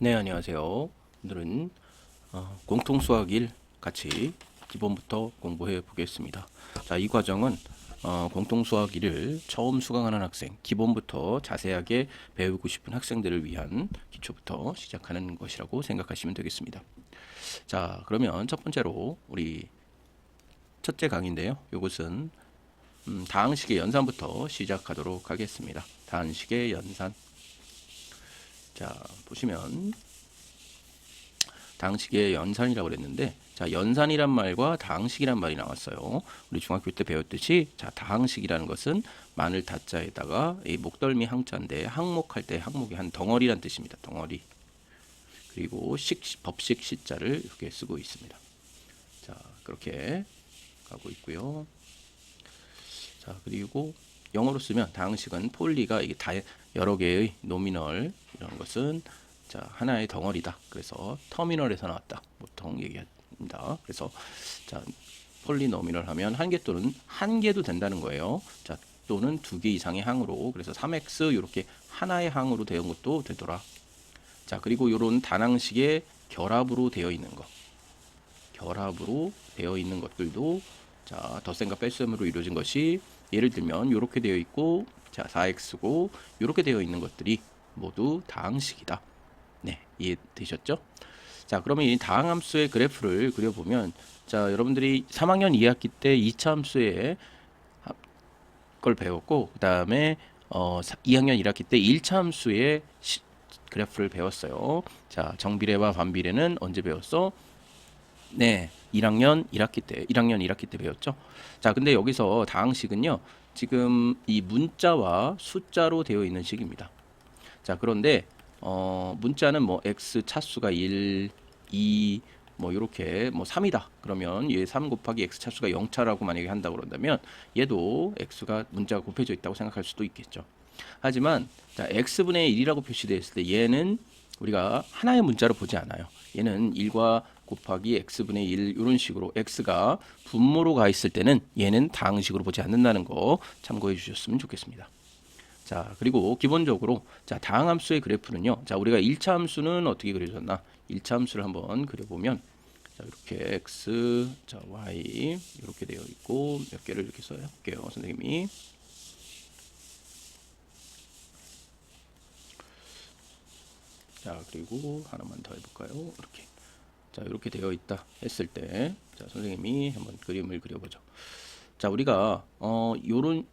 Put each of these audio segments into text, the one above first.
네, 안녕하세요. 오늘은 공통수학 1 같이 기본부터 공부해 보겠습니다. 자, 이 과정은 공통수학 1을 처음 수강하는 학생, 기본부터 자세하게 배우고 싶은 학생들을 위한 기초부터 시작하는 것이라고 생각하시면 되겠습니다. 자, 그러면 첫 번째로 우리 첫째 강의인데요. 이것은 다항식의 연산부터 시작하도록 하겠습니다. 다항식의 연산. 자, 보시면 다항식의 연산이라고 그랬는데, 자, 연산이란 말과 다항식이란 말이 나왔어요. 우리 중학교 때 배웠듯이, 자, 다항식이라는 것은 마늘 다자에다가 이 목덜미 항자인데, 항목할 때 항목이 한 덩어리란 뜻입니다. 덩어리. 그리고 법식 시자를 이렇게 쓰고 있습니다. 자, 그렇게 가고 있고요. 자, 그리고 영어로 쓰면 다항식은 폴리가 이게 다 여러 개의 노미널 이런 것은 자, 하나의 덩어리다. 그래서 터미널에서 나왔다. 보통 얘기합니다. 그래서 자, 폴리노미널 하면 한 개 또는 한 개도 된다는 거예요. 자, 또는 두 개 이상의 항으로 그래서 3x 이렇게 하나의 항으로 되어 있는 것도 되더라. 자, 그리고 이런 단항식의 결합으로 되어 있는 것. 결합으로 되어 있는 것들도 자, 덧셈과 뺄셈으로 이루어진 것이 예를 들면 이렇게 되어 있고 자, 4x고 이렇게 되어 있는 것들이 모두 다항식이다. 네, 이해되셨죠? 자, 그러면 이 다항함수의 그래프를 그려보면 자, 여러분들이 3학년 2학기 때 2차 함수의 걸 배웠고 그 다음에 2학년 1학기 때 1차 함수의 그래프를 배웠어요. 자, 정비례와 반비례는 언제 배웠어? 네, 1학년 1학기 때 배웠죠. 자, 근데 여기서 다항식은요, 지금 이 문자와 숫자로 되어 있는 식입니다. 자, 그런데 문자는 뭐 x 차수가 1, 2, 뭐 이렇게 뭐 3이다. 그러면 얘 3 곱하기 x 차수가 0차라고 만약에 한다고 그런다면 얘도 x가 문자가 곱해져 있다고 생각할 수도 있겠죠. 하지만 자, x분의 1이라고 표시되어 있을 때 얘는 우리가 하나의 문자로 보지 않아요. 얘는 1과 곱하기 x분의 1 이런 식으로 x가 분모로 가 있을 때는 얘는 다항식으로 보지 않는다는 거 참고해 주셨으면 좋겠습니다. 자, 그리고 기본적으로 자, 다항함수의 그래프는요. 자, 우리가 1차 함수는 어떻게 그려졌나? 1차 함수를 한번 그려보면 자, 이렇게 x, 자, y 이렇게 되어 있고 몇 개를 이렇게 써요. 할게요, 선생님이. 자, 그리고 하나만 더 해볼까요? 이렇게. 자, 이렇게 되어 있다 했을 때, 자, 선생님이 한번 그림을 그려보죠. 자, 우리가 요런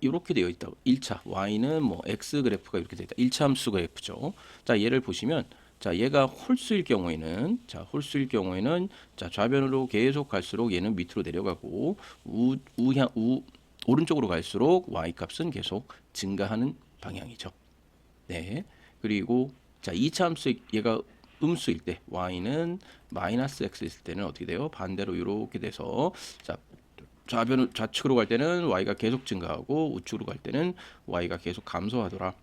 이렇게 되어 있다. 1차 y는 뭐 x 그래프가 이렇게 되어 있다. 1차 함수 그래프죠. 자, 얘를 보시면 자, 얘가 홀수일 경우에는 자, 홀수일 경우에는 자, 좌변으로 계속 갈수록 얘는 밑으로 내려가고 오른쪽으로 갈수록 y 값은 계속 증가하는 방향이죠. 네. 그리고 자, 2차 함수 얘가 음수일 때 y는 마이너스 x일 때는 어떻게 돼요? 반대로 이렇게 돼서 자, 좌측으로 갈 때는 y가 계속 증가하고 우측으로 갈 때는 y가 계속 감소하더라.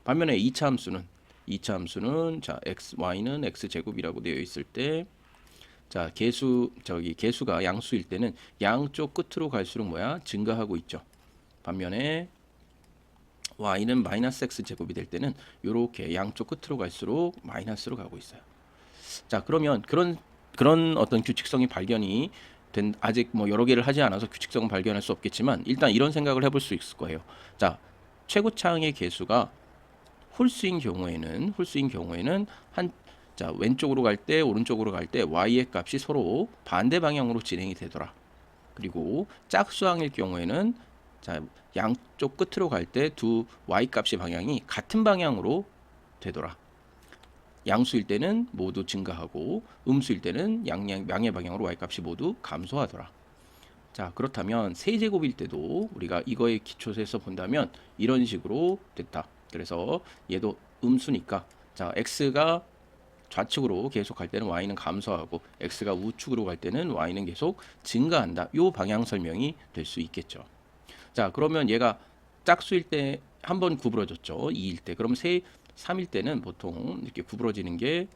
반면에 2차 함수는 자, y는 x 제곱이라고 되어 있을 때 자, 개수가 양수일 때는 양쪽 끝으로 갈수록 뭐야? 증가하고 있죠. 반면에 y는 마이너스 x 제곱이 될 때는 이렇게 양쪽 끝으로 갈수록 마이너스로 가고 있어요. 자, 그러면 그런 어떤 규칙성이 발견이 된 아직 뭐 여러 개를 하지 않아서 규칙성은 발견할 수 없겠지만 일단 이런 생각을 해볼 수 있을 거예요. 자, 최고차항의 개수가 홀수인 경우에는 자, 왼쪽으로 갈 때 오른쪽으로 갈 때 y의 값이 서로 반대 방향으로 진행이 되더라. 그리고 짝수항일 경우에는 자, 양쪽 끝으로 갈 때 두 y 값의 방향이 같은 방향으로 되더라. 양수일 때는 모두 증가하고 음수일 때는 양의 방향으로 y 값이 모두 감소하더라. 자, 그렇다면 세제곱일 때도 우리가 이거의 기초에서 본다면 이런 식으로 됐다. 그래서 얘도 음수니까 자, x가 좌측으로 계속 갈 때는 y는 감소하고 x가 우측으로 갈 때는 y는 계속 증가한다. 이 방향 설명이 될 수 있겠죠. 자, 그러면 얘가 짝수일 때 한 번 구부러졌죠. 2일 때. 그럼 3일 때는 보통 이렇게 구부러지는 게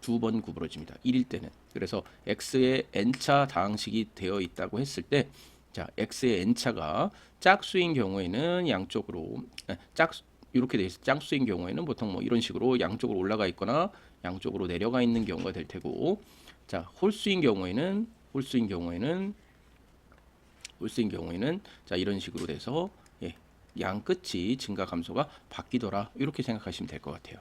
두 번 구부러집니다. 1일 때는. 그래서 x의 n차 다항식이 되어 있다고 했을 때 자, x의 n차가 짝수인 경우에는 양쪽으로 이렇게 돼 있어 짝수인 경우에는 보통 뭐 이런 식으로 양쪽으로 올라가 있거나 양쪽으로 내려가 있는 경우가 될 테고, 자 홀수인 경우에는 자 이런 식으로 돼서 양 끝이 증가 감소가 바뀌더라 이렇게 생각하시면 될 것 같아요.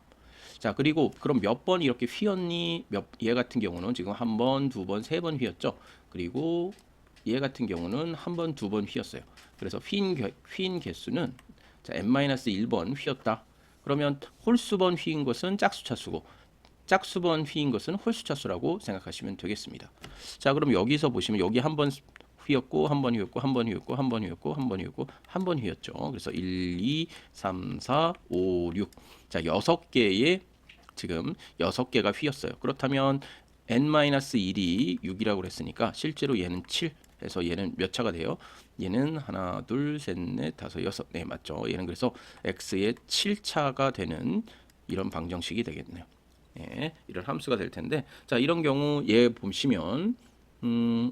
자 그리고 그럼 몇 번 이렇게 휘었니? 얘 같은 경우는 지금 한 번, 두 번, 세 번 휘었죠. 그리고 얘 같은 경우는 한 번, 두 번 휘었어요. 그래서 휘인 개수는 자 n-1번 휘었다. 그러면 홀수번 휘인 것은 짝수차수고 짝수번 휘인 것은 홀수차수라고 생각하시면 되겠습니다. 자 그럼 여기서 보시면 여기 한 번 휘었고 한 번 휘었고 한 번 휘었고 한 번 휘었고 한 번 휘었고 한 번 휘었죠. 그래서 1, 2, 3, 4, 5, 6. 자 6개의 지금 6개가 휘었어요. 그렇다면 n-1이 6이라고 그랬으니까 실제로 얘는 7 해서 얘는 몇 차가 돼요? 얘는 하나, 둘, 셋, 넷, 다섯, 여섯. 네, 맞죠. 얘는 그래서 x의 7차가 되는 이런 방정식이 되겠네요. 예, 이런 함수가 될 텐데, 자 이런 경우 얘 보시면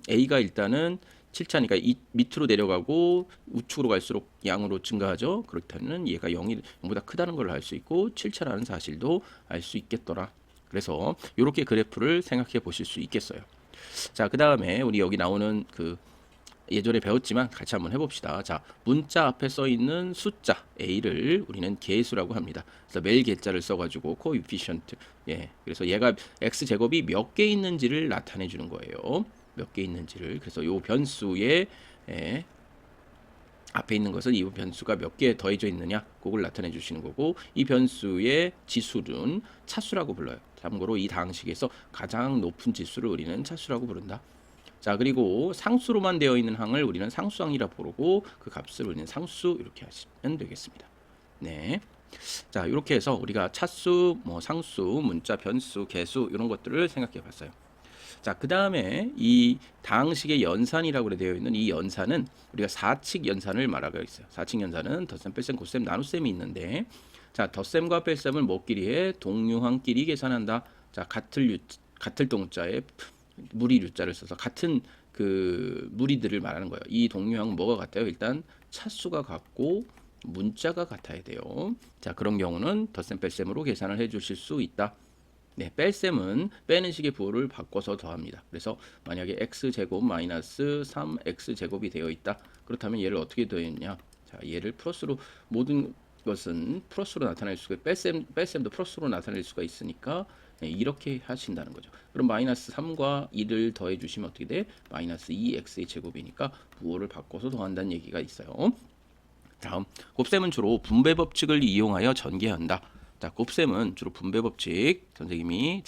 a가 일단은 7차니까 이 밑으로 내려가고 우측으로 갈수록 양으로 증가하죠. 그렇다면 얘가 0보다 크다는 걸 알 수 있고 7차라는 사실도 알 수 있겠더라. 그래서 이렇게 그래프를 생각해 보실 수 있겠어요. 자, 그 다음에 우리 여기 나오는 그 예전에 배웠지만 같이 한번 해봅시다. 자, 문자 앞에 써 있는 숫자 a를 우리는 개수라고 합니다. 그래서 매일 개자를 써가지고 코에피션트. 예, 그래서 얘가 x 제곱이 몇 개 있는지를 나타내 주는 거예요. 몇 개 있는지를. 그래서 요 변수에 앞에 있는 것은 이 변수가 몇 개 더해져 있느냐 그걸 나타내 주시는 거고, 이 변수의 지수는 차수라고 불러요. 참고로 이 다항식에서 가장 높은 지수를 우리는 차수라고 부른다. 자 그리고 상수로만 되어 있는 항을 우리는 상수항이라 부르고 그 값을 우리는 상수 이렇게 하시면 되겠습니다. 네. 자 이렇게 해서 우리가 차수, 뭐 상수, 문자, 변수, 개수 이런 것들을 생각해 봤어요. 자, 그 다음에 이 다항식의 연산이라고 되어 있는 이 연산은 우리가 사칙 연산을 말하고 있어요. 사칙 연산은 덧셈, 뺄셈, 곱셈, 나눗셈이 있는데, 자 덧셈과 뺄셈을 뭐끼리 해? 동류항끼리 계산한다. 자 같을 동자에 무리 유자를 써서 같은 그 무리들을 말하는 거예요. 이 동류항 뭐가 같아요? 일단 차수가 같고 문자가 같아야 돼요. 자 그런 경우는 덧셈 뺄셈으로 계산을 해 주실 수 있다. 네, 뺄셈은 빼는 식의 부호를 바꿔서 더합니다. 그래서 만약에 x제곱 마이너스 3x제곱이 되어 있다. 그렇다면 얘를 어떻게 더했냐? 자, 얘를 플러스로, 모든 것은 플러스로 나타낼 수가, 뺄셈도 플러스로 나타낼 수가 있으니까 네, 이렇게 하신다는 거죠. 그럼 마이너스 3과 2를 더해 주시면 어떻게 돼? 마이너스 2x의 제곱이니까 부호를 바꿔서 더한다는 얘기가 있어요. 다음, 곱셈은 주로 분배 법칙을 이용하여 전개한다. 자, 곱셈은 주로 분배 법칙, 선생님이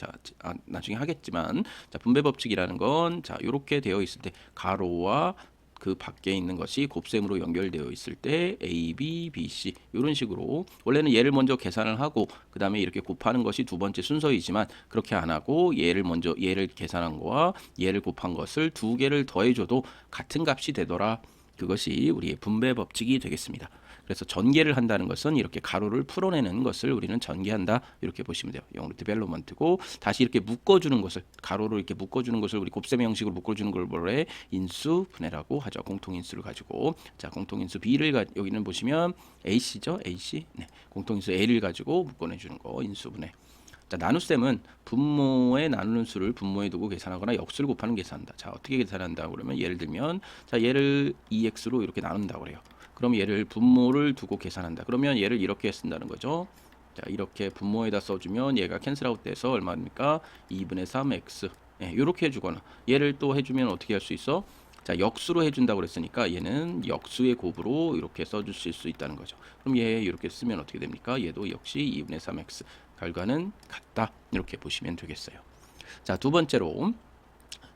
나중에 하겠지만, 자, 분배 법칙이라는 건 자, 이렇게 되어 있을 때 가로와 그 밖에 있는 것이 곱셈으로 연결되어 있을 때 A, B, B, C 이런 식으로, 원래는 얘를 먼저 계산을 하고 그 다음에 이렇게 곱하는 것이 두 번째 순서이지만 그렇게 안 하고 얘를 계산한 거와 얘를 곱한 것을 두 개를 더해줘도 같은 값이 되더라. 그것이 우리의 분배 법칙이 되겠습니다. 그래서 전개를 한다는 것은 이렇게 가로를 풀어내는 것을 우리는 전개한다 이렇게 보시면 돼요. 영어로 디벨롭먼트고, 다시 이렇게 묶어주는 것을, 가로로 이렇게 묶어주는 것을 우리 곱셈의 형식으로 묶어주는 걸 뭐래? 인수 분해라고 하죠. 공통인수를 가지고, 자 공통인수 B를 여기는 보시면 AC죠. AC. 네. 공통인수 A를 가지고 묶어내주는 거 인수 분해. 자 나눗셈은 분모에 나누는 수를 분모에 두고 계산하거나 역수를 곱하는 계산한다. 자 어떻게 계산한다 그러면, 예를 들면 자 얘를 2x로 이렇게 나눈다고 그래요. 그럼 얘를 분모를 두고 계산한다. 그러면 얘를 이렇게 쓴다는 거죠. 자 이렇게 분모에다 써주면 얘가 캔슬아웃 돼서 얼마입니까? 2분의 3x. 예, 이렇게 해주거나, 얘를 또 해주면 어떻게 할 수 있어? 자 역수로 해준다고 그랬으니까 얘는 역수의 곱으로 이렇게 써주실 수 있다는 거죠. 그럼 얘 이렇게 쓰면 어떻게 됩니까? 얘도 역시 2분의 3x. 결과는 같다. 이렇게 보시면 되겠어요. 자 두 번째로,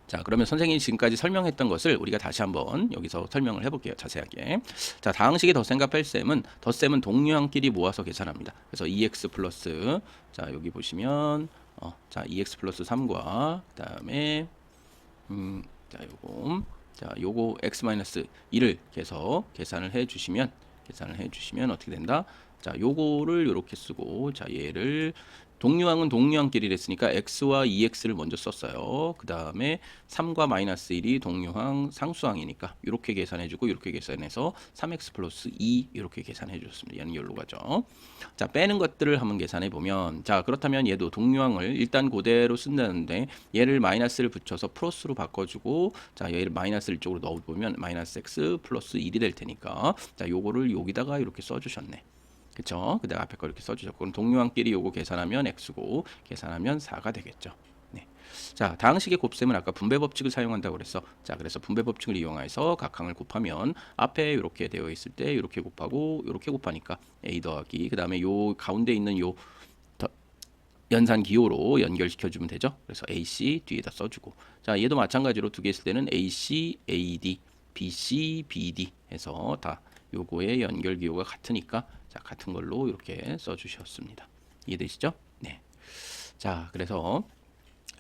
자 그러면 선생님이 지금까지 설명했던 것을 우리가 다시 한번 여기서 설명을 해볼게요. 자세하게. 자 다항식의 덧셈과 뺄셈은, 덧셈은 동류항끼리 모아서 계산합니다. 그래서 2x 플러스, 자 여기 보시면 자 2x 플러스 3과 그 다음에 요거 x 마이너스 1을 계산을 해주시면 어떻게 된다? 자 요거를 이렇게 쓰고, 자 얘를 동류항은 동류항끼리 했으니까 x와 2x를 먼저 썼어요. 그 다음에 3과 마이너스 1이 동류항 상수항이니까 이렇게 계산해주고 이렇게 계산해서 3x 플러스 2 이렇게 계산해줬습니다. 얘는 여기로 가죠. 자, 빼는 것들을 한번 계산해보면, 자, 그렇다면 얘도 동류항을 일단 그대로 쓴다는데 얘를 마이너스를 붙여서 플러스로 바꿔주고, 자, 얘를 마이너스 1쪽으로 넣어보면 마이너스 x 플러스 1이 될 테니까, 자, 요거를 여기다가 이렇게 써주셨네. 그쵸? 그다음 앞에 거 이렇게 써주셨고, 그럼 동류항끼리 요거 계산하면 x고 계산하면 4가 되겠죠. 네. 자, 다항식의 곱셈은 아까 분배 법칙을 사용한다고 그랬어. 자, 그래서 분배 법칙을 이용해서 각 항을 곱하면 앞에 이렇게 되어 있을 때 이렇게 곱하고 이렇게 곱하니까 a 더하기 그다음에 요 가운데 있는 요 연산 기호로 연결시켜 주면 되죠. 그래서 AC 뒤에다 써주고, 자, 얘도 마찬가지로 두 개 있을 때는 AC, AD, BC, BD 해서 다 요거의 연결 기호가 같으니까, 자, 같은 걸로 이렇게 써주셨습니다. 이해되시죠? 네. 자, 그래서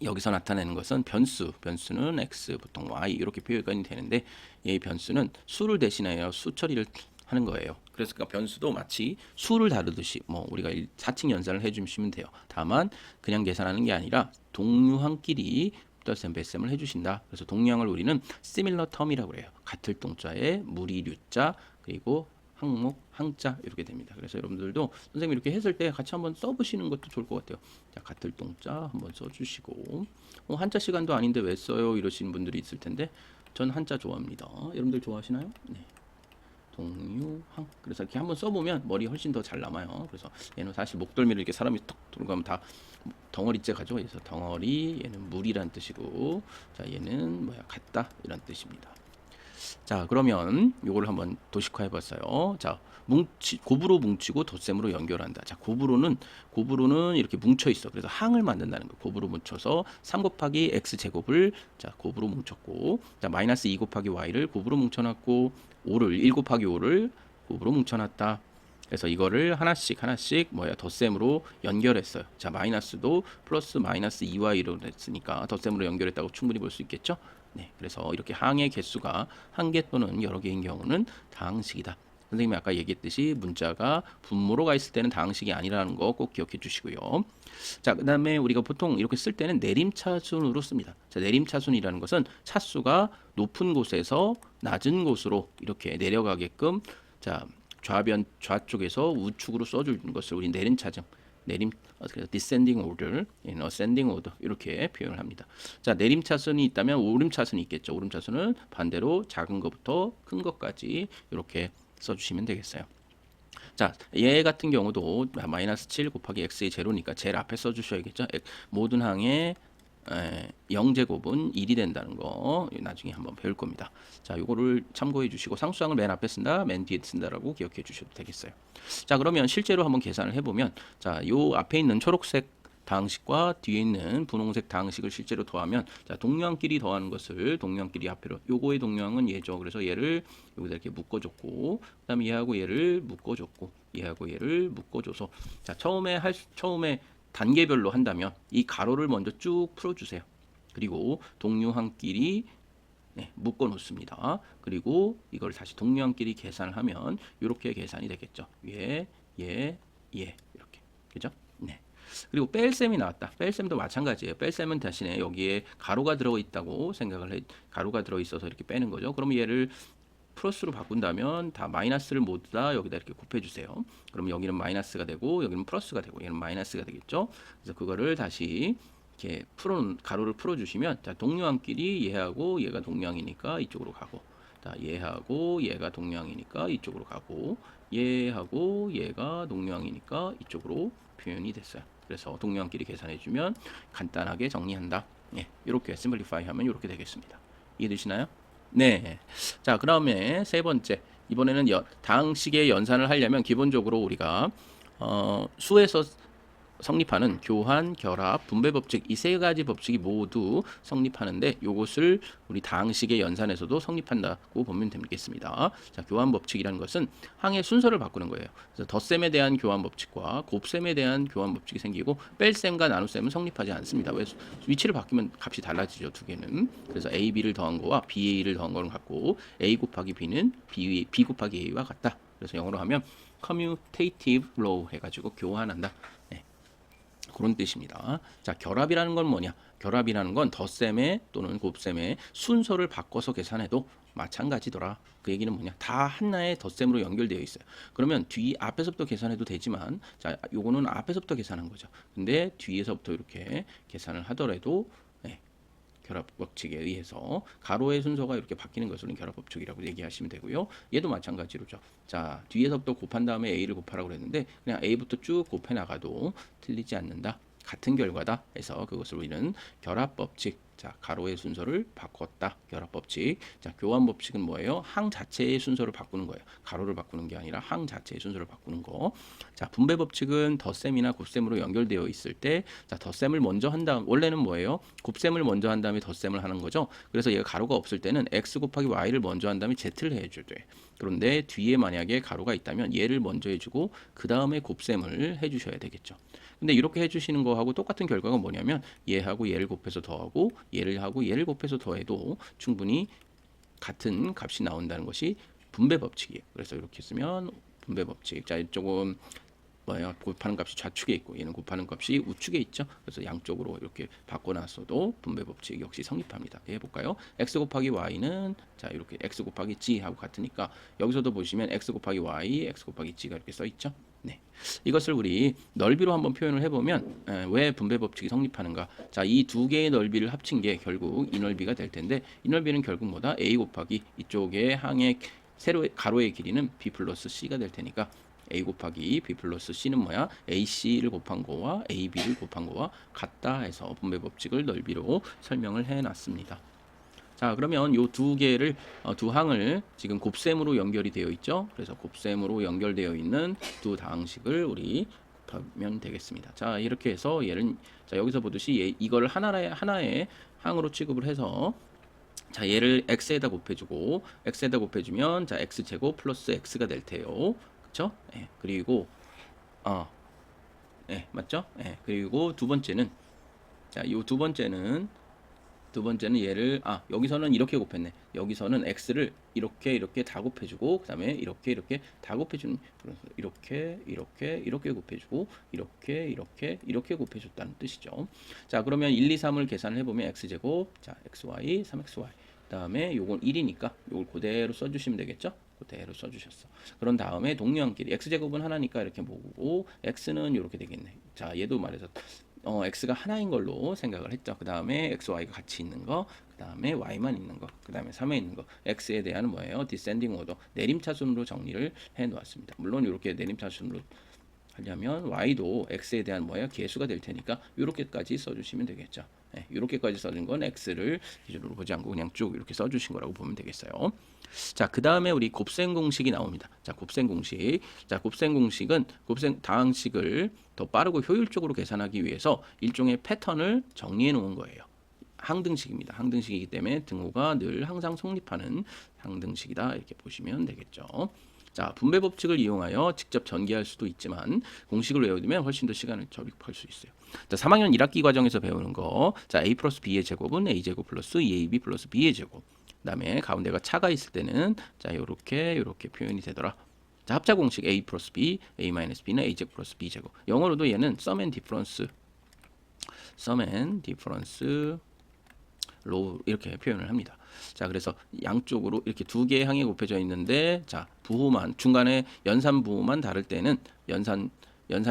여기서 나타내는 것은 변수는 x, 보통 y 이렇게 표현이 되는데, 이 변수는 수를 대신하여 수 처리를 하는 거예요. 그래서 변수도 마치 수를 다루듯이 뭐 우리가 4층 연산을 해주시면 돼요. 다만 그냥 계산하는 게 아니라 동류항끼리 덧셈 배셈을 해주신다. 그래서 동류항을 우리는 similar term이라고 해요. 같을 동자에 무리 류자 그리고 항목 항자 이렇게 됩니다. 그래서 여러분들도 선생님이 이렇게 했을 때 같이 한번 써보시는 것도 좋을 것 같아요. 자, 같을 동자 한번 써주시고, 한자 시간도 아닌데 왜 써요? 이러시는 분들이 있을 텐데, 전 한자 좋아합니다. 여러분들 좋아하시나요? 네. 동류항. 그래서 이렇게 한번 써보면 머리 훨씬 더 잘 남아요. 그래서 얘는 사실 목덜미를 이렇게 사람이 턱 들어가면 다 덩어리째 가죠. 그래서 덩어리, 얘는 물이란 뜻이고, 자, 얘는 뭐야, 같다 이란 뜻입니다. 자, 그러면 요거를 한번 도식화해 봤어요. 자, 곱으로 뭉치고 덧셈으로 연결한다. 자, 곱으로는 이렇게 뭉쳐 있어. 그래서 항을 만든다는 거. 곱으로 뭉쳐서 3 곱하기 x 제곱을, 자, 곱으로 뭉쳤고, 자, 마이너스 2 곱하기 y를 곱으로 뭉쳐놨고, 5를 1 곱하기 5를 곱으로 뭉쳐놨다. 그래서 이거를 하나씩 뭐야, 덧셈으로 연결했어요. 자, 마이너스도 플러스 마이너스 2y로 됐으니까 덧셈으로 연결했다고 충분히 볼 수 있겠죠? 네, 그래서 이렇게 항의 개수가 한 개 또는 여러 개인 경우는 다항식이다. 선생님이 아까 얘기했듯이 문자가 분모로 가 있을 때는 다항식이 아니라는 거 꼭 기억해 주시고요. 자, 그 다음에 우리가 보통 이렇게 쓸 때는 내림차순으로 씁니다. 자, 내림차순이라는 것은 차수가 높은 곳에서 낮은 곳으로 이렇게 내려가게끔, 자, 좌쪽에서 우측으로 써주는 것을 우리 내림차순, descending order, ascending order 이렇게 표현을 합니다. 자, 내림차순이 있다면 오름차순이 있겠죠. 오름차순은 반대로 작은 것부터 큰 것까지 이렇게 써주시면 되겠어요. 자, 얘 같은 경우도 마이너스 7 곱하기 x의 제로니까 제일 앞에 써주셔야겠죠. 모든 항의 0제곱은 1이 된다는 거 나중에 한번 배울 겁니다. 자, 요거를 참고해 주시고 상수항을 맨 앞에 쓴다, 맨 뒤에 쓴다라고 기억해 주셔도 되겠어요. 자, 그러면 실제로 한번 계산을 해보면, 자, 요 앞에 있는 초록색 다항식과 뒤에 있는 분홍색 다항식을 실제로 더하면, 자, 동류항끼리 더하는 것을 동류항끼리 앞으로, 요거의 동류항은 얘죠. 그래서 얘를 여기다 이렇게 묶어줬고, 그다음에 얘하고 얘를 묶어줬고, 얘하고 얘를 묶어줘서, 자, 처음에 단계별로 한다면 이 가로를 먼저 쭉 풀어주세요. 그리고 동류항끼리 묶어 놓습니다. 그리고 이걸 다시 동류항끼리 계산을 하면 이렇게 계산이 되겠죠. 얘 이렇게, 그죠? 네. 그리고 뺄셈이 나왔다. 뺄셈도 마찬가지예요. 뺄셈은 대신에 여기에 가로가 들어 있다고 가로가 들어 있어서 이렇게 빼는 거죠. 그러면 얘를 플러스로 바꾼다면 다 마이너스를 모두 다 여기다 이렇게 곱해주세요. 그럼 여기는 마이너스가 되고 여기는 플러스가 되고 얘는 마이너스가 되겠죠. 그래서 그거를 다시 이렇게 가로를 풀어주시면, 자, 동류항끼리 얘하고 얘가 동류항이니까 이쪽으로 가고, 자, 얘하고 얘가 동류항이니까 이쪽으로 가고, 얘하고 얘가 동류항이니까 이쪽으로 표현이 됐어요. 그래서 동류항끼리 계산해주면 간단하게 정리한다. 예, 이렇게 심플리파이 하면 이렇게 되겠습니다. 이해되시나요? 네. 자, 그다음에 세 번째, 이번에는 다항식의 연산을 하려면 기본적으로 우리가 수에서 성립하는 교환, 결합, 분배 법칙, 이 세 가지 법칙이 모두 성립하는데, 요것을 우리 다항식의 연산에서도 성립한다고 보면 되겠습니다. 자, 교환 법칙이라는 것은 항의 순서를 바꾸는 거예요. 그래서 덧셈에 대한 교환 법칙과 곱셈에 대한 교환 법칙이 생기고, 뺄셈과 나눗셈은 성립하지 않습니다. 왜? 위치를 바뀌면 값이 달라지죠, 두 개는. 그래서 A, B를 더한 거와 B, A를 더한 거는 같고, A 곱하기 B는 B 곱하기 A와 같다. 그래서 영어로 하면 commutative law 해가지고 교환한다. 그런 뜻입니다. 자, 결합이라는 건 뭐냐? 결합이라는 건 덧셈의 또는 곱셈의 순서를 바꿔서 계산해도 마찬가지더라. 그 얘기는 뭐냐? 다 하나의 덧셈으로 연결되어 있어요. 그러면 뒤 앞에서부터 계산해도 되지만, 자, 요거는 앞에서부터 계산한 거죠. 근데 뒤에서부터 이렇게 계산을 하더라도 결합 법칙에 의해서 가로의 순서가 이렇게 바뀌는 것을 결합 법칙이라고 얘기하시면 되고요. 얘도 마찬가지로죠. 자, 뒤에서부터 곱한 다음에 a를 곱하라고 그랬는데 그냥 a부터 쭉 곱해 나가도 틀리지 않는다. 같은 결과다 해서 그것을 우리는 결합 법칙. 자, 가로의 순서를 바꿨다. 결합 법칙. 자, 교환 법칙은 뭐예요? 항 자체의 순서를 바꾸는 거예요. 가로를 바꾸는 게 아니라 항 자체의 순서를 바꾸는 거. 자, 분배 법칙은 덧셈이나 곱셈으로 연결되어 있을 때, 자, 덧셈을 먼저 한 다음, 원래는 뭐예요? 곱셈을 먼저 한 다음에 덧셈을 하는 거죠. 그래서 얘가 가로가 없을 때는 x 곱하기 y를 먼저 한 다음에 z를 해줘야 돼. 그런데 뒤에 만약에 가로가 있다면 얘를 먼저 해주고 그 다음에 곱셈을 해주셔야 되겠죠. 근데 이렇게 해주시는 거하고 똑같은 결과가 뭐냐면 얘하고 얘를 곱해서 더하고 얘를 하고 얘를 곱해서 더해도 충분히 같은 값이 나온다는 것이 분배 법칙이에요. 그래서 이렇게 쓰면 분배 법칙. 자, 이쪽은 뭐야? 곱하는 값이 좌측에 있고 얘는 곱하는 값이 우측에 있죠. 그래서 양쪽으로 이렇게 바꿔놨어도 분배 법칙 역시 성립합니다. 해볼까요? x 곱하기 y는 자 이렇게 x 곱하기 g 하고 같으니까 여기서도 보시면 x 곱하기 y, x 곱하기 g가 이렇게 써 있죠. 네, 이것을 우리 넓이로 한번 표현을 해보면 왜 분배 법칙이 성립하는가? 자, 이 두 개의 넓이를 합친 게 결국 이 넓이가 될 텐데 이 넓이는 결국 뭐다? a 곱하기 이쪽의 항의 세로의 가로의 길이는 b 플러스 c가 될 테니까 a 곱하기 b 플러스 c는 뭐야? ac를 곱한 거와 ab를 곱한 거와 같다 해서 분배 법칙을 넓이로 설명을 해놨습니다. 자, 그러면 요 두 개를 두 항을 지금 곱셈으로 연결이 되어 있죠. 그래서 곱셈으로 연결되어 있는 두 다항식을 우리 곱하면 되겠습니다. 자, 이렇게 해서 얘를 자 여기서 보듯이 이걸 하나의 항으로 취급을 해서 자, 얘를 x에다 곱해주고 x에다 곱해주면 자 x 제곱 플러스 x가 될 테요. 그렇죠? 예, 그리고 맞죠? 예, 그리고 두 번째는 자, 요 두 번째는 얘를 여기서는 이렇게 곱했네. 여기서는 x를 이렇게 다 곱해주고 그다음에 이렇게 다 곱해주는 이렇게 곱해주고 이렇게 곱해줬다는 뜻이죠. 자, 그러면 1, 2, 3을 계산을 해보면 x제곱 자 xy 3xy 그다음에 요건 1이니까 요걸 그대로 써주시면 되겠죠. 그대로 써주셨어. 그런 다음에 동류항끼리 x제곱은 하나니까 이렇게 모으고 x는 이렇게 되겠네. 자, 얘도 말해서 x가 하나인 걸로 생각을 했죠. 그 다음에 x, y가 같이 있는 거, 그 다음에 y만 있는 거, 그 다음에 3에 있는 거. x에 대한 뭐예요? 디센딩 오더, 내림차순으로 정리를 해 놓았습니다. 물론 이렇게 내림차순으로 하려면 y도 x에 대한 뭐예요? 계수가 될 테니까 이렇게까지 써주시면 되겠죠. 네, 이렇게까지 써준 건 x를 기준으로 보지 않고 그냥 쭉 이렇게 써주신 거라고 보면 되겠어요. 자, 그 다음에 우리 곱셈 공식이 나옵니다. 자, 곱셈 공식. 자, 곱셈 공식은 곱셈 다항식을 더 빠르고 효율적으로 계산하기 위해서 일종의 패턴을 정리해 놓은 거예요. 항등식입니다. 항등식이기 때문에 등호가 늘 항상 성립하는 항등식이다. 이렇게 보시면 되겠죠. 자, 분배 법칙을 이용하여 직접 전개할 수도 있지만 공식을 외워두면 훨씬 더 시간을 절약할 수 있어요. 자, 3학년 1학기 과정에서 배우는 거. 자, a 플러스 b의 제곱은 a제곱 플러스 2ab 플러스 b의 제곱. 그다음에 가운데가 차가 있을 때는 자, 요렇게 표현이 되더라. 자, 합차 공식 a 플러스 b, a 마이너스 b는 a제곱 플러스 b제곱. 영어로도 얘는 sum and difference 로 이렇게 표현을 합니다. 자, 그래서 양쪽으로 이렇게 두 개의 항이 곱해져 있는데 자, 부호만 중간에 연산 부호만 다를 때는 연산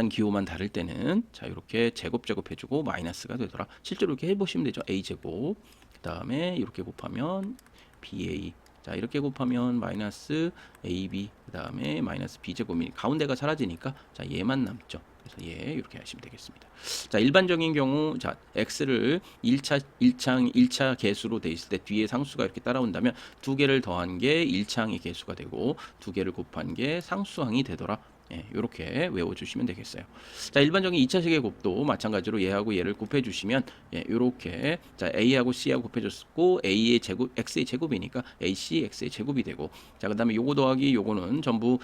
기호만 다를 때는 자, 이렇게 제곱 해주고 마이너스가 되더라. 실제로 이렇게 해보시면 되죠. a 제곱 그 다음에 이렇게 곱하면 ba 자, 이렇게 곱하면 마이너스 ab 그 다음에 마이너스 b제곱이 가운데가 사라지니까 자, 얘만 남죠. 그래서 얘 이렇게 하시면 되겠습니다. 자, 일반적인 경우 자, x를 1차 개수로 돼 있을 때 뒤에 상수가 이렇게 따라온다면 두 개를 더한 게 1차항의 개수가 되고 두 개를 곱한 게 상수항이 되더라. 예, 이렇게 외워주시면 되겠어요. 자, 일반적인 2차식의 곱도 마찬가지로 얘하고 얘를 곱해주시면 예, 이렇게 자, a하고 c하고 곱해줬고 a의 제곱, x의 제곱이니까 ac x의 제곱이 되고 자, 그 다음에 요거 더하기 요거는 전부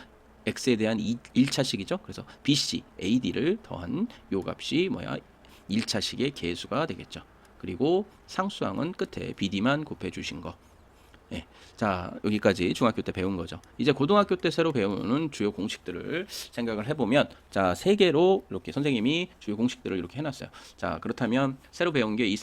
x에 대한 1차식이죠. 그래서 bc, ad를 더한 요 값이 뭐야? 1차식의 계수가 되겠죠. 그리고 상수항은 끝에 bd만 곱해주신 거. 예. 자, 여기까지 중학교 때 배운 거죠. 이제 고등학교 때 새로 배우는 주요 공식들을 생각을 해보면, 자, 세 개로 이렇게 선생님이 주요 공식들을 이렇게 해놨어요. 자, 그렇다면 새로 배운 게 이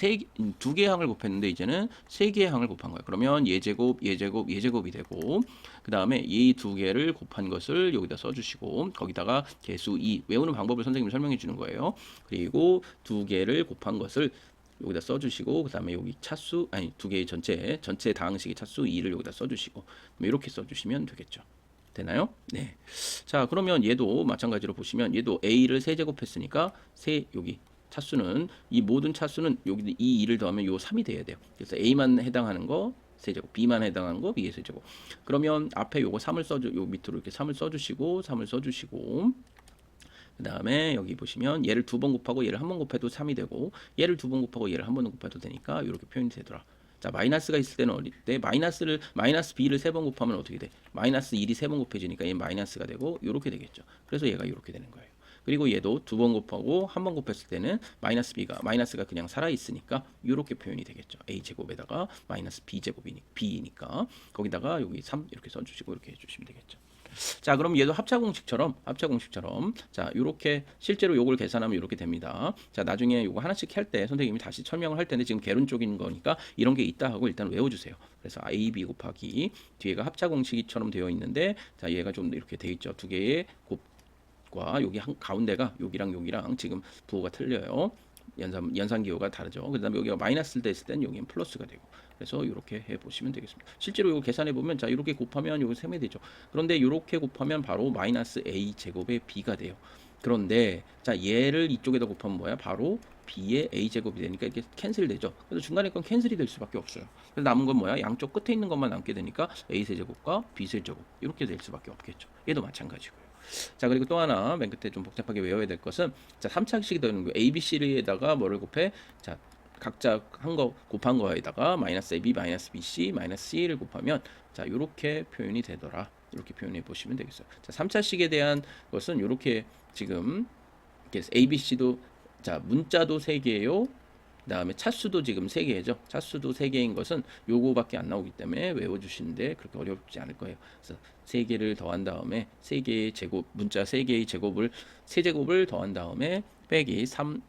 두 개의 항을 곱했는데 이제는 세 개의 항을 곱한 거예요. 그러면 예제곱, 예제곱, 예제곱이 되고, 그 다음에 이 두 개를 곱한 것을 여기다 써주시고, 거기다가 개수 2, 외우는 방법을 선생님이 설명해 주는 거예요. 그리고 두 개를 곱한 것을 여기다 써주시고, 그 다음에 여기 차수, 아니 두 개의 전체 다항식의 차수 2를 여기다 써주시고, 이렇게 써주시면 되겠죠. 되나요? 네. 자, 그러면 얘도 마찬가지로 보시면 얘도 a를 세제곱했으니까 여기 차수는 이 모든 차수는 여기 이 2를 더하면 요 3이 돼야 돼요. 그래서 a만 해당하는 거 세제곱, b만 해당하는 거 b의 세제곱. 그러면 앞에 요거 3을 요 밑으로 이렇게 3을 써주시고, 3을 써주시고, 그 다음에 여기 보시면 얘를 두 번 곱하고 얘를 한 번 곱해도 3이 되고, 얘를 두 번 곱하고 얘를 한 번 곱해도 되니까 이렇게 표현이 되더라. 자, 마이너스가 있을 때는 어디 때 마이너스 b를 세 번 곱하면 어떻게 돼? 마이너스 1이 세 번 곱해지니까 얘 마이너스가 되고 이렇게 되겠죠. 그래서 얘가 이렇게 되는 거예요. 그리고 얘도 두 번 곱하고 한 번 곱했을 때는 마이너스가 그냥 살아 있으니까 이렇게 표현이 되겠죠. a 제곱에다가 마이너스 b 제곱이니까 b니까 거기다가 여기 3 이렇게 써주시고 이렇게 해주시면 되겠죠. 자, 그럼 얘도 합차공식처럼 자, 이렇게 실제로 요걸 계산하면 이렇게 됩니다. 자, 나중에 요거 하나씩 할 때 선생님이 다시 설명을 할 텐데 지금 개론 쪽인 거니까 이런 게 있다 하고 일단 외워주세요. 그래서 AB 곱하기 뒤에가 합차공식처럼 되어 있는데, 자, 얘가 좀 이렇게 돼 있죠. 두 개의 곱과 여기 가운데가 여기랑 지금 부호가 틀려요. 연산기호가 다르죠. 그 다음에 여기가 마이너스 됐을 땐 여기는 플러스가 되고, 그래서 이렇게 해보시면 되겠습니다. 실제로 이거 계산해 보면, 자, 이렇게 곱하면 이거 3이 되죠. 그런데 이렇게 곱하면 바로 마이너스 a 제곱의 b가 돼요. 그런데 자, 얘를 이쪽에다 곱하면 뭐야? 바로 b의 a 제곱이 되니까 이렇게 캔슬 되죠. 그래서 중간에 건 캔슬이 될 수밖에 없어요. 그래서 남은 건 뭐야? 양쪽 끝에 있는 것만 남게 되니까 a 세제곱과 b 세제곱 이렇게 될 수밖에 없겠죠. 얘도 마찬가지고요. 자, 그리고 또 하나 맨 끝에 좀 복잡하게 외워야 될 것은, 자, 3차식이 되는 거 A, B, C에다가 뭐를 곱해? 자, 각자 한 거 곱한 거에다가 마이너스 AB, 마이너스 BC, 마이너스 C를 곱하면, 자, 이렇게 표현이 되더라. 이렇게 표현해 보시면 되겠어요. 자, 3차식에 대한 것은 이렇게 지금 A, B, C도, 자, 문자도 3개예요. 그다음에 차수도 지금 3개죠. 차수도 3개인 것은 요거밖에 안 나오기 때문에 외워주시는데 그렇게 어렵지 않을 거예요. 그래서 3개를 더한 다음에 3개의 제곱, 문자 3개의 제곱을 세제곱을 더한 다음에 빼기 3,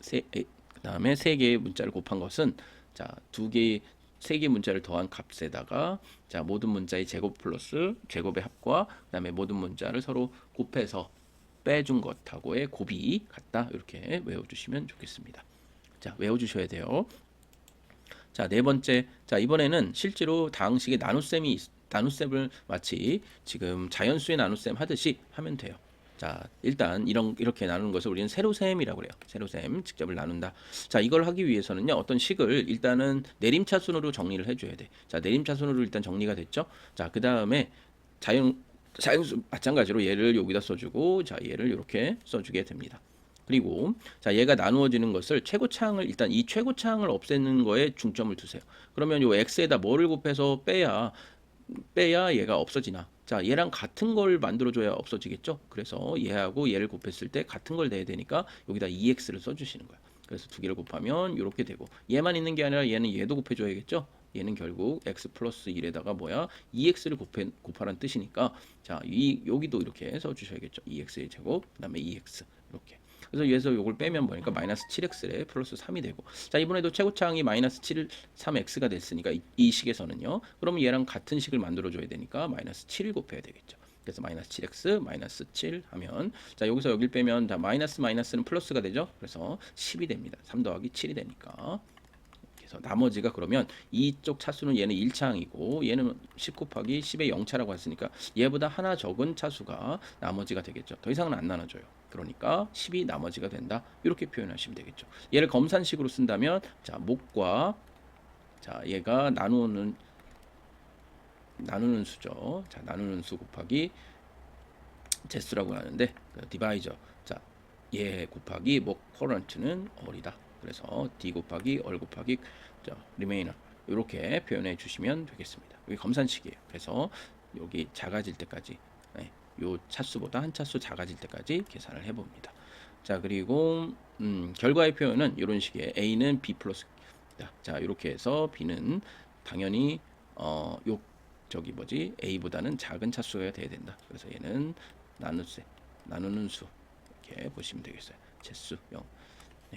그다음에 3개의 문자를 곱한 것은, 자, 3개 문자를 더한 값에다가, 자, 모든 문자의 제곱 플러스 제곱의 합과 그다음에 모든 문자를 서로 곱해서 빼준 것하고의 곱이 같다. 이렇게 외워주시면 좋겠습니다. 자, 외워주셔야 돼요. 자, 네 번째. 자, 이번에는 실제로 다항식의 나눗셈을 마치 지금 자연수의 나눗셈 하듯이 하면 돼요. 자, 일단 이렇게 나누는 것을 우리는 세로셈이라고 그래요. 세로셈, 직접을 나눈다. 자, 이걸 하기 위해서는요, 어떤 식을 일단은 내림차순으로 정리를 해줘야 돼. 자, 내림차순으로 일단 정리가 됐죠. 자, 그 다음에 자연수 마찬가지로 얘를 여기다 써주고, 자, 얘를 이렇게 써주게 됩니다. 그리고 자, 얘가 나누어지는 것을 최고차항을 일단 이 최고차항을 없애는 거에 중점을 두세요. 그러면 요 x에다 뭐를 곱해서 빼야 얘가 없어지나? 자, 얘랑 같은 걸 만들어줘야 없어지겠죠? 그래서 얘하고 얘를 곱했을 때 같은 걸 내야 되니까 여기다 2x를 써주시는 거야. 그래서 두 개를 곱하면 이렇게 되고, 얘만 있는 게 아니라 얘도 곱해줘야겠죠? 얘는 결국 x 플러스 1에다가 뭐야? 2x를 곱하라는 뜻이니까, 자, 여기도 이렇게 써주셔야겠죠? 2x의 제곱, 그 다음에 2x 이렇게. 그래서 여기서 요걸 빼면 뭐니까 마이너스 7x에 플러스 3이 되고, 자, 이번에도 최고차항이 마이너스 3x가 됐으니까 이 식에서는요, 그러면 얘랑 같은 식을 만들어줘야 되니까 마이너스 7을 곱해야 되겠죠. 그래서 마이너스 7x 마이너스 7 하면, 자, 여기서 여길 빼면 다 마이너스는 플러스가 되죠. 그래서 10이 됩니다. 3 더하기 7이 되니까. 그래서 나머지가, 그러면 이쪽 차수는 얘는 1차항이고 얘는 10 곱하기 10의 0차라고 했으니까 얘보다 하나 적은 차수가 나머지가 되겠죠. 더 이상은 안 나눠줘요. 그러니까 10이 나머지가 된다. 이렇게 표현하시면 되겠죠. 얘를 검산식으로 쓴다면, 자, 목과, 자, 얘가 나누는 수죠. 자, 나누는 수 곱하기 제수라고 하는데, 디바이저. 자, 얘 곱하기 목 커런트는 얼이다. 그래서 d 곱하기 얼 곱하기 리메이너 이렇게 표현해 주시면 되겠습니다. 여기 검산식이에요. 그래서 여기 작아질 때까지, 요 차수보다 한 차수 작아질 때까지 계산을 해봅니다. 자, 그리고 결과의 표현은 이런 식이에요. a는 b 플러스, 자, 이렇게 해서 b는 당연히 요 저기 뭐지 a보다는 작은 차수가 돼야 된다. 그래서 얘는 나누는 수 이렇게 보시면 되겠어요. 제수 0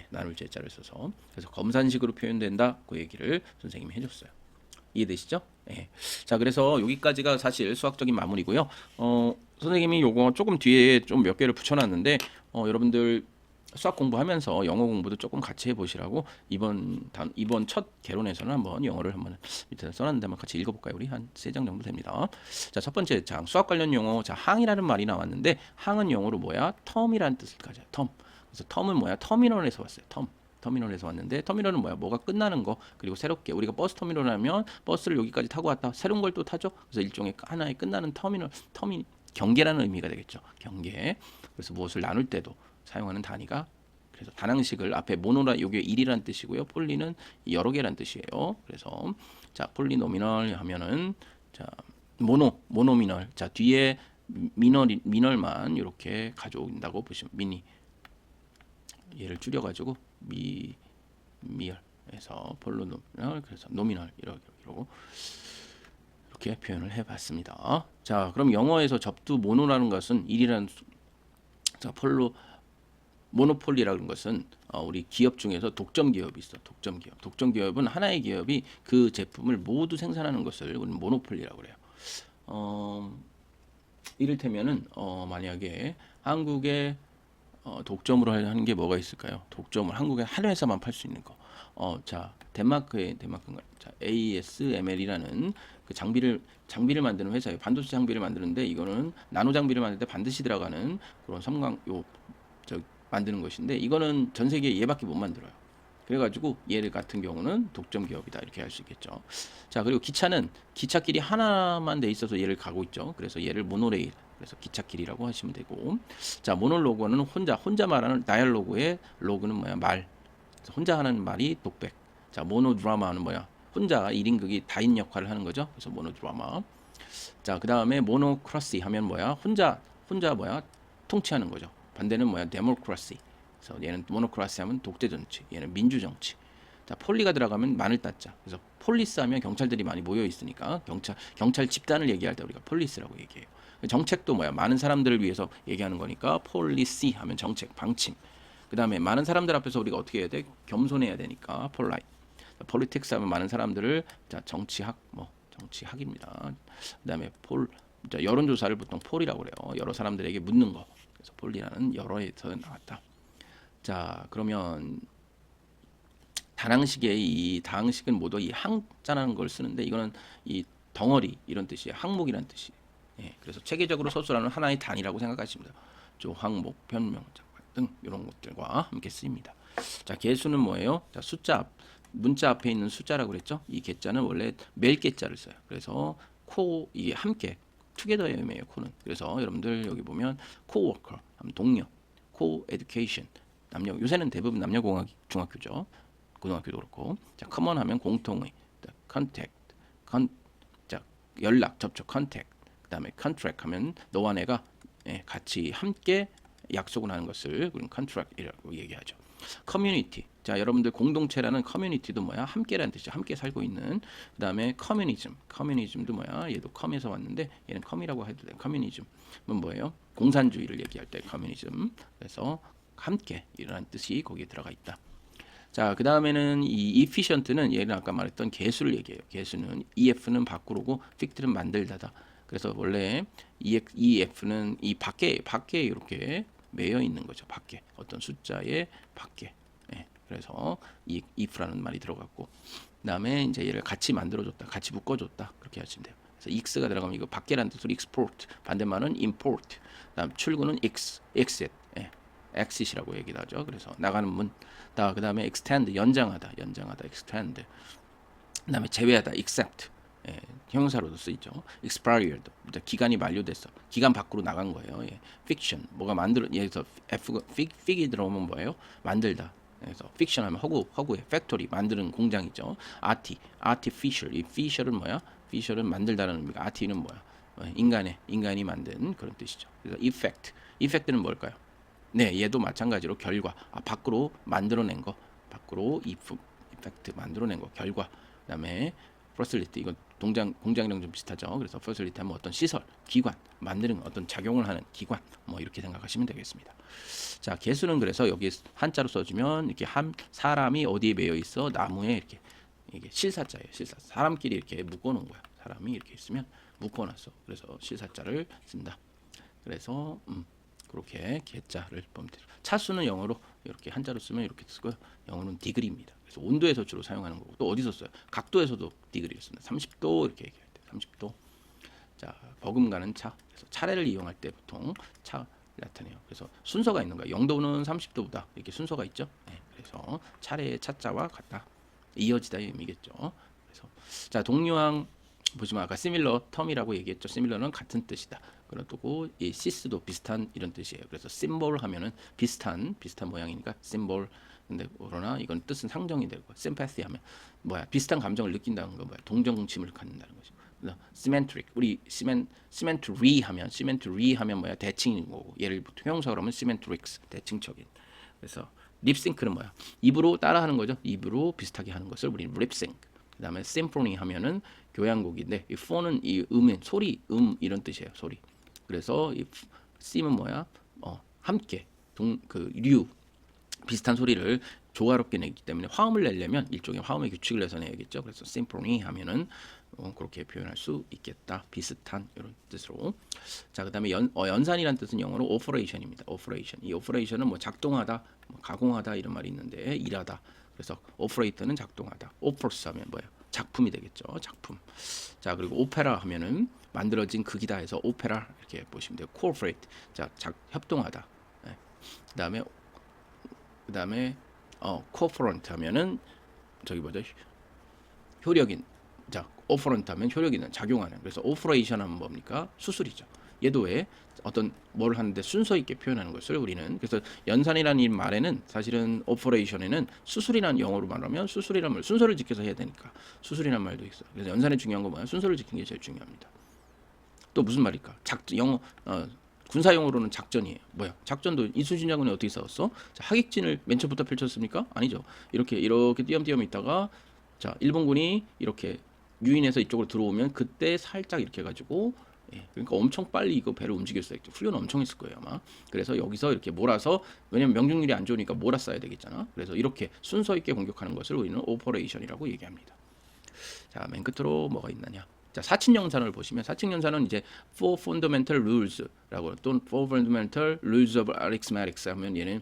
나눌 제자를 써서 그래서 검산식으로 표현된다. 그 얘기를 선생님이 해줬어요. 이해되시죠? 예. 자, 그래서 여기까지가 사실 수학적인 마무리고요. 선생님이 요거 조금 뒤에 좀 몇 개를 붙여놨는데 여러분들 수학 공부하면서 영어 공부도 조금 같이 해보시라고 이번 첫 개론에서는 한번 영어를 한번 밑에 써놨는데 한번 같이 읽어볼까요? 우리 한 3장 정도 됩니다. 자, 첫 번째 장 수학 관련 용어. 자, 항이라는 말이 나왔는데 항은 영어로 뭐야? 텀이라는 뜻을 가져요. 텀. 그래서 텀은 뭐야? 터미널에서 왔어요. 터미널에서 왔는데 터미널은 뭐야? 뭐가 끝나는 거. 그리고 새롭게 우리가 버스 터미널 하면 버스를 여기까지 타고 왔다. 새로운 걸 또 타죠. 그래서 일종의 하나의 끝나는 경계라는 의미가 되겠죠. 경계. 그래서 무엇을 나눌 때도 사용하는 단위가 그래서 단항식을 앞에 모노라 요게 1이란 뜻이고요. 폴리는 여러 개란 뜻이에요. 그래서 자, 폴리노미널 하면은 자, 모노미널. 자, 뒤에 미널만 이렇게 가져온다고 보시면 미니 얘를 줄여 가지고 미열에서 폴로노미널 그래서 노미널 이렇게 표현을 해 봤습니다. 자, 그럼 영어에서 접두 모노라는 것은 1이라는 자, 모노폴리라는 것은 우리 기업 중에서 독점 기업이 있어. 독점 기업. 독점 기업은 하나의 기업이 그 제품을 모두 생산하는 것을 우리는 모노폴리라고 그래요. 이를테면은 만약에 한국에 독점으로 하는 게 뭐가 있을까요? 독점을 한국에 한 회사만 팔 수 있는 거. 자, 데마크인가? 자, ASML이라는 그 장비를 만드는 회사예요. 반도체 장비를 만드는데 이거는 나노 장비를 만들 때 반드시 들어가는 그런 만드는 것인데 이거는 전 세계에 얘밖에 못 만들어요. 그래가지고 얘 같은 경우는 독점 기업이다 이렇게 할 수 있겠죠. 자, 그리고 기차는 기찻길이 하나만 돼 있어서 얘를 가고 있죠. 그래서 얘를 모노레일 그래서 기찻길이라고 하시면 되고 자, 모놀로그는 혼자 말하는 다이얼로그의 로그는 뭐야? 말. 혼자 하는 말이 독백. 자, 모노드라마는 뭐야? 혼자 1인극이 다인 역할을 하는 거죠. 그래서 모노드라마. 자, 그다음에 모노크라시 하면 뭐야? 혼자 뭐야? 통치하는 거죠. 반대는 뭐야? 데모크라시. 그래서 얘는 모노크라시 하면 독재 정치. 얘는 민주 정치. 자, 폴리가 들어가면 많을 따자. 그래서 폴리스 하면 경찰들이 많이 모여 있으니까 경찰 집단을 얘기할 때 우리가 폴리스라고 얘기해요. 정책도 뭐야? 많은 사람들을 위해서 얘기하는 거니까 폴리시 하면 정책, 방침. 그다음에 많은 사람들 앞에서 우리가 어떻게 해야 돼? 겸손해야 되니까 폴라이트. 폴리틱스 하면 많은 사람들을 자, 정치학입니다. 그다음에 자, 여론조사를 보통 폴이라고 그래요. 여러 사람들에게 묻는 거. 그래서 폴리라는 여러에서 나왔다. 자, 그러면 단항식의 이 다항식은 모두 이 항자라는 걸 쓰는데 이거는 이 덩어리 이런 뜻이에요. 항목이란 뜻이. 예, 그래서 체계적으로 서술하는 하나의 단위라고 생각하시면 돼요. 항목, 변명 등 이런 것들과 함께 쓰입니다. 자, 개수는 뭐예요? 자, 문자 앞에 있는 숫자라고 그랬죠? 이 개자는 원래 멜 개자를 써요. 그래서 이게 함께 투게더의 의미예요. 코는. 그래서 여러분들 여기 보면 코워커 하면 동료, 코에듀케이션 남녀 요새는 대부분 남녀공학 중학교죠. 고등학교도 그렇고. 자, 커먼 하면 공통의, 컨택트, 자, 연락, 접촉, 컨택트. 그다음에 컨트랙 하면 너와 내가 같이 함께 약속을 하는 것을 우리는 컨트랙이라고 얘기하죠. 커뮤니티. 자, 여러분들 공동체라는 커뮤니티도 뭐야? 함께라는 뜻이죠. 함께 살고 있는. 그다음에 커뮤니즘도 뭐야? 얘도 컴에서 왔는데 얘는 컴이라고 해도 돼요. 커뮤니즘은 뭐예요? 공산주의를 얘기할 때 커뮤니즘. 그래서 함께 이라는 뜻이 거기에 들어가 있다. 자, 그 다음에는 이 efficient는 얘는 아까 말했던 개수를 얘기해요. 개수는 ef는 밖으로고 fict는 만들다다. 그래서 원래 ef는 이 밖에 이렇게 매여 있는 거죠. 밖에 어떤 숫자의 밖에. 예, 그래서 이 if라는 말이 들어갔고, 그다음에 이제 얘를 같이 만들어줬다, 같이 묶어줬다 그렇게 하시면 돼요. 그래서 x가 들어가면 이거 밖에라는 뜻으로 export, 반대말은 import. 그다음 출구는 exit, exit이라고 얘기를 하죠. 그래서 나가는 문. 그다음에 extend, 연장하다, extend. 그다음에 제외하다, except. 형용사로도 쓰이죠. expired, 기간이 만료됐어. 기간 밖으로 나간 거예요. fiction, 뭐가 여기서 fic이 들어오면 뭐예요? 만들다. 그래서 fiction 하면 허구에 factory, 만드는 공장이죠. artificial, 이 fishal은 뭐야? fishal은 만들다라는 의미가, art는 뭐야? 인간이 만든 그런 뜻이죠. 그래서 effect는 뭘까요? 네, 얘도 마찬가지로 결과, 밖으로 만들어낸 거, 밖으로 effect 만들어낸 거, 결과. 그다음에 facility 이건 공장이랑 좀 비슷하죠. 그래서 facility 하면 어떤 시설, 기관, 만드는 어떤 작용을 하는 기관 뭐 이렇게 생각하시면 되겠습니다. 자, 개수는 그래서 여기 한자로 써주면 이렇게 한 사람이 어디에 매여 있어 나무에 이렇게 이게 실사자예요. 실사. 사람끼리 이렇게 묶어놓은 거야. 사람이 이렇게 있으면 묶어놨어. 그래서 실사자를 쓴다. 그래서 그렇게 개자를 보면 돼요. 차수는 영어로 이렇게 한자로 쓰면 이렇게 쓰고요. 영어는 디그리입니다. 그래서 온도에서 주로 사용하는 거고 또 어디서 써요? 각도에서도 디그리를 씁니다. 30도 이렇게 얘기할 때 30도. 자, 버금가는 차. 그래서 차례를 이용할 때 보통 차 나타내요. 그래서 순서가 있는 거야. 영도는 30도보다 이렇게 순서가 있죠. 네, 그래서 차례의 차자와 같다. 이어지다 이 의미겠죠. 그래서 자, 동류항 보시면 아까 similar term이라고 얘기했죠. similar는 같은 뜻이다. 그렇고 이 시스도 비슷한 이런 뜻이에요. 그래서 symbol 하면은 비슷한 모양이니까 symbol. 근데 그러나 이건 뜻은 상정이 되고 sympathy 하면 뭐야? 비슷한 감정을 느낀다는 건 뭐야? 동정심을 갖는다는 거죠. 그래서 symmetric 우리 symmetry 하면 뭐야? 대칭인 거고 얘를 보통 형용사 그러면 symmetrics 대칭적인. 그래서 립싱크는 뭐야? 입으로 따라하는 거죠. 입으로 비슷하게 하는 것을 우리는 립싱크. 그다음에 심포니 하면은 교향곡인데 이 폰은 이 음의 소리, 이런 뜻이에요. 소리. 그래서 이 심은 뭐야? 함께 류 비슷한 소리를 조화롭게 내기 때문에 화음을 내려면 일종의 화음의 규칙을 내서 내야겠죠. 그래서 심포니 하면은 그렇게 표현할 수 있겠다. 비슷한 이런 뜻으로. 자, 그다음에 연산이라는 뜻은 영어로 operation입니다. operation. 이 operation은 뭐 작동하다, 뭐 가공하다 이런 말이 있는데 일하다. 그래서 operator는 작동하다. operas 하면 뭐예요? 작품이 되겠죠. 작품. 자, 그리고 오페라 하면은 만들어진 극이다 해서 오페라 이렇게 보시면 돼요. cooperate. 자, 협동하다. 네. 그다음에 cooperant 하면은 저기 뭐죠? 효력인. 자, 오퍼런트 하면 효력 있는 작용하는. 그래서 오퍼레이션 하면 뭡니까? 수술이죠. 얘도 왜 어떤 뭘 하는데 순서 있게 표현하는 것을 우리는 그래서 연산이라는 이 말에는 사실은 오퍼레이션에는 수술이라는 영어로 말하면 수술이라는 말 순서를 지켜서 해야 되니까 수술이라는 말도 있어요. 그래서 연산에 중요한 건 뭐야? 순서를 지키는 게 제일 중요합니다. 또 무슨 말일까? 군사 용어로는 작전이에요. 뭐야? 작전도 이순신 장군이 어떻게 싸웠어? 자, 하객진을 맨 처음부터 펼쳤습니까? 아니죠. 이렇게 띄엄띄엄 있다가 자, 일본군이 이렇게 유인해서 이쪽으로 들어오면 그때 살짝 이렇게 해가지고 그러니까 엄청 빨리 이거 배를 움직였어요. 훈련 엄청 했을 거예요 아마. 그래서 여기서 이렇게 몰아서 왜냐면 명중률이 안 좋으니까 몰았어야 되겠잖아. 그래서 이렇게 순서 있게 공격하는 것을 우리는 오퍼레이션이라고 얘기합니다. 자, 맨 끝으로 뭐가 있느냐. 자, 사칙연산을 보시면 사칙연산은 이제 Four Fundamental Rules라고 또는 Four Fundamental Rules of Arithmetics 하면 얘는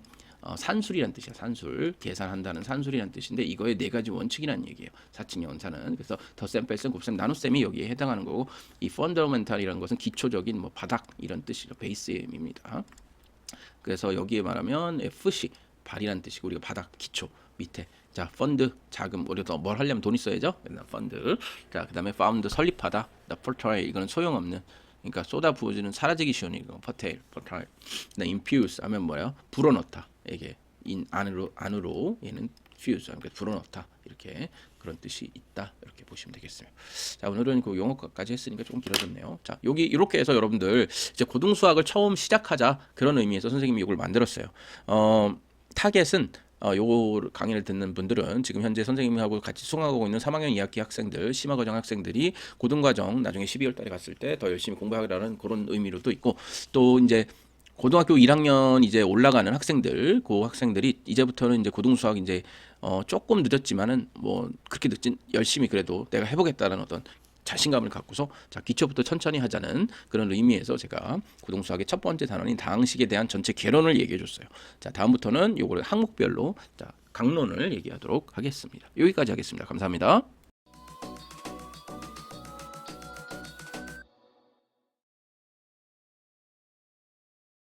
산술이란 뜻이야. 산술. 계산한다는 산술이란 뜻인데 이거의 네 가지 원칙이라는 얘기예요. 사칙연산은. 그래서 덧셈, 뺄셈, 곱셈, 나눗셈이 여기에 해당하는 거고 이 fundamental이라는 것은 기초적인 뭐 바닥 이런 뜻이죠. 베이스임입니다. 그래서 여기에 말하면 FC 발이란 뜻이고 우리가 바닥, 기초, 밑에 자, 펀드, 자금, 우리가 뭘 하려면 돈 있어야죠. 펀드. 자, 그다음에 found, 설립하다. fertile, 이거는 소용없는. 그러니까 쏟아 부어지는 사라지기 쉬운 이거. fertile. infuse 하면 뭐야? 불어넣다. 이게 안으로 얘는 fuse, 그러니까 불어넣다. 이렇게 그런 뜻이 있다. 이렇게 보시면 되겠습니다. 자, 오늘은 그 용어까지 했으니까 조금 길어졌네요. 자, 여기 이렇게 해서 여러분들 이제 고등수학을 처음 시작하자 그런 의미에서 선생님이 이걸 만들었어요. 타겟은 요 강의를 듣는 분들은 지금 현재 선생님하고 같이 수강하고 있는 3학년 2학기 학생들, 심화과정 학생들이 고등과정 나중에 12월 달에 갔을 때 더 열심히 공부하라는 그런 의미로도 있고 또 이제 고등학교 1학년 이제 올라가는 학생들, 그 학생들이 이제부터는 이제 고등수학 이제 조금 늦었지만은 뭐 그렇게 늦진 열심히 그래도 내가 해보겠다는 어떤 자신감을 갖고서 자, 기초부터 천천히 하자는 그런 의미에서 제가 고등수학의 첫 번째 단원인 다항식에 대한 전체 개론을 얘기해 줬어요. 자, 다음부터는 요거를 항목별로 자, 강론을 얘기하도록 하겠습니다. 여기까지 하겠습니다. 감사합니다.